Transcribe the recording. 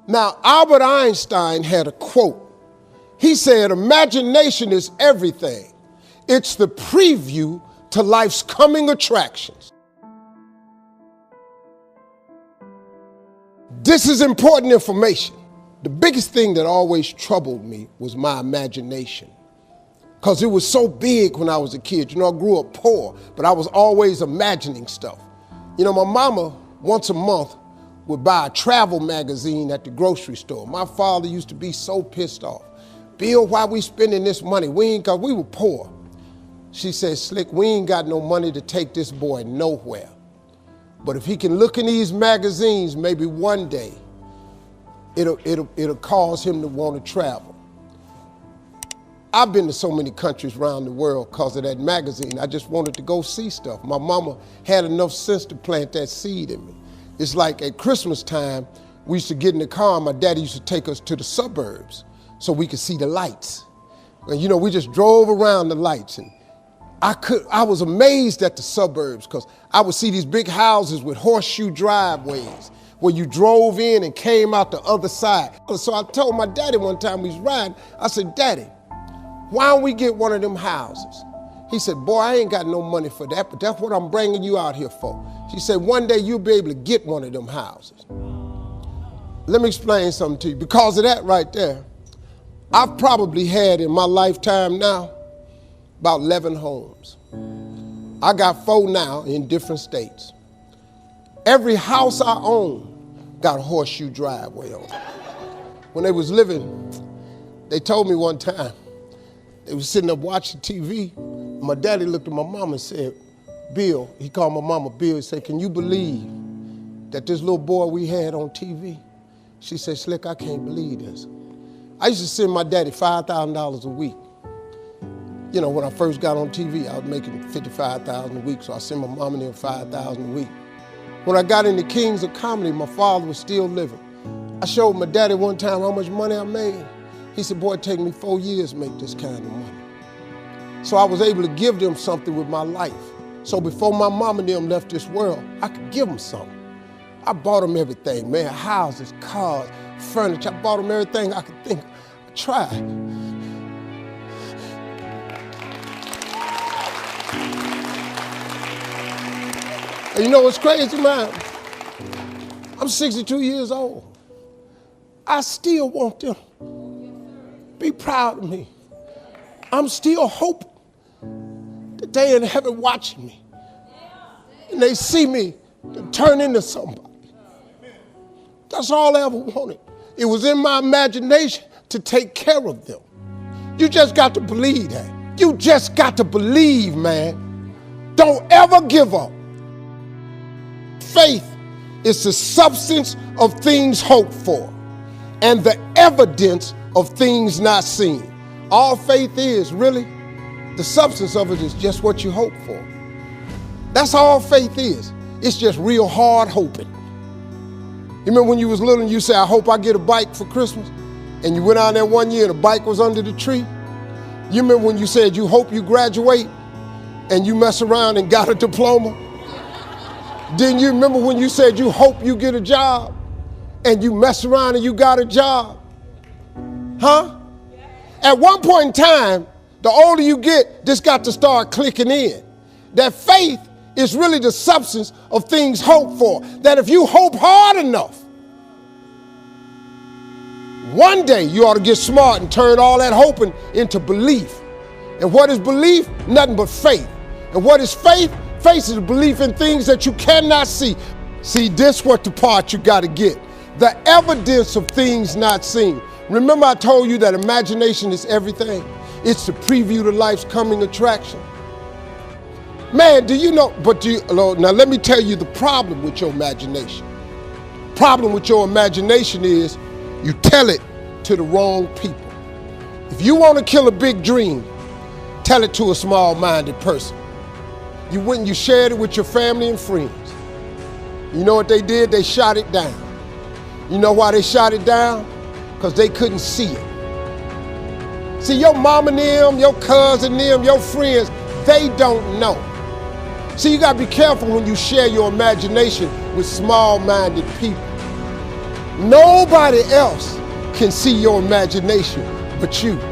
Now, Albert Einstein had a quote. He said, imagination is everything. It's the preview to life's coming attractions. This is important information. The biggest thing that always troubled me was my imagination, because it was so big when I was a kid. You know, I grew up poor, but I was always imagining stuff. You know, my mama, once a month, would buy a travel magazine at the grocery store. My father used to be so pissed off. Bill, why we spending this money? Cause we were poor. She said, Slick, we ain't got no money to take this boy nowhere. But if he can look in these magazines, maybe one day, it'll cause him to want to travel. I've been to so many countries around the world because of that magazine. I just wanted to go see stuff. My mama had enough sense to plant that seed in me. It's like at Christmas time, we used to get in the car and my daddy used to take us to the suburbs so we could see the lights. And you know, we just drove around the lights, and I was amazed at the suburbs because I would see these big houses with horseshoe driveways where you drove in and came out the other side. So I told my daddy one time we was riding, I said, Daddy, why don't we get one of them houses? He said, boy, I ain't got no money for that, but that's what I'm bringing you out here for. She said, one day you'll be able to get one of them houses. Let me explain something to you. Because of that right there, I've probably had in my lifetime now about 11 homes. I got 4 now in different states. Every house I own got a horseshoe driveway on it. When they was living, they told me one time, they was sitting up watching TV. My daddy looked at my mama and said, Bill, he called my mama Bill, he said, can you believe that this little boy we had on TV? She said, Slick, I can't believe this. I used to send my daddy $5,000 a week. You know, when I first got on TV, I was making $55,000 a week, so I sent my mom and them $5,000 a week. When I got into Kings of Comedy, my father was still living. I showed my daddy one time how much money I made. He said, boy, it take me 4 years to make this kind of money. So I was able to give them something with my life. So before my mom and them left this world, I could give them something. I bought them everything, man, houses, cars, furniture. I bought them everything I could think. I tried. And you know what's crazy, man? I'm 62 years old. I still want them. Be proud of me. I'm still hoping that they in heaven watching me and they see me turn into somebody. That's all I ever wanted. It was in my imagination to take care of them. You just got to believe that. You just got to believe, man. Don't ever give up. Faith is the substance of things hoped for and the evidence of things not seen. All faith is, really, the substance of it is just what you hope for. That's all faith is. It's just real hard hoping. You remember when you was little and you said, I hope I get a bike for Christmas? And you went out there one year and the bike was under the tree? You remember when you said you hope you graduate and you mess around and got a diploma? Didn't you remember when you said you hope you get a job and you mess around and you got a job? Huh? At one point in time, the older you get, this got to start clicking in. That faith is really the substance of things hoped for. That if you hope hard enough, one day you ought to get smart and turn all that hoping into belief. And what is belief? Nothing but faith. And what is faith? Faith is belief in things that you cannot see. See, this what the part you got to get. The evidence of things not seen. Remember I told you that imagination is everything? It's the preview to life's coming attraction. Man, do you know, now let me tell you the problem with your imagination. Problem with your imagination is you tell it to the wrong people. If you want to kill a big dream, tell it to a small-minded person. You went and you shared it with your family and friends. You know what they did? They shot it down. You know why they shot it down? Because they couldn't see it. See, your mom and them, your cousin them, your friends, they don't know. See, you gotta be careful when you share your imagination with small-minded people. Nobody else can see your imagination but you.